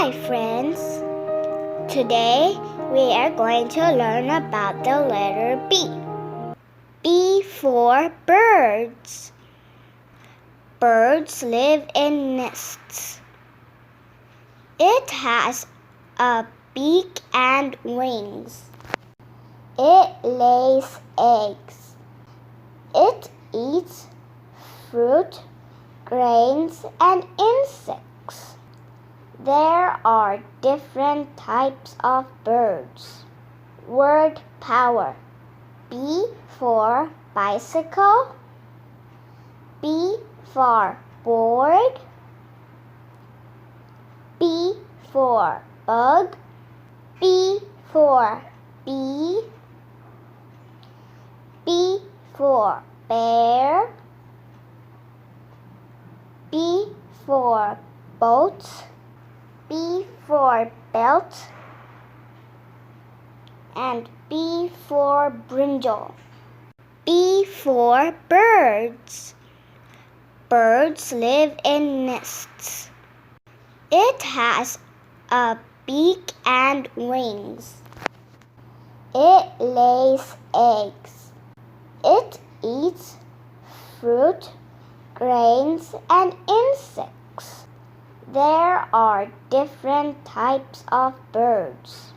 Hi friends! Today we are going to learn about the letter B. B for birds. Birds live in nests. It has a beak and wings. It lays eggs. It eats fruit, grains, and insects. There are different types of birds. Word power. B for bicycle. B for board. B for bug. B for bee. B for bear. B for boat. B for belt. And B for brinjal. B for birds. Birds live in nests. It has a beak and wings. It lays eggs. It eats fruit, grains, and insects. There are different types of birds.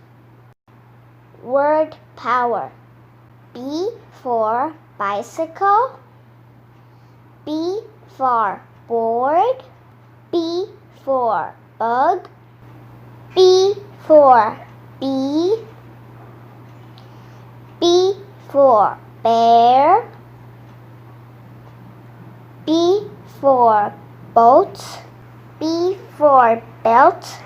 Word power. B for bicycle. B for board. B for bug. B for bee. B for bear. B for boat. B for belt.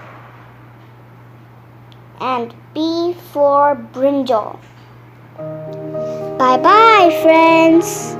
And B for brinjal. Bye-bye, friends!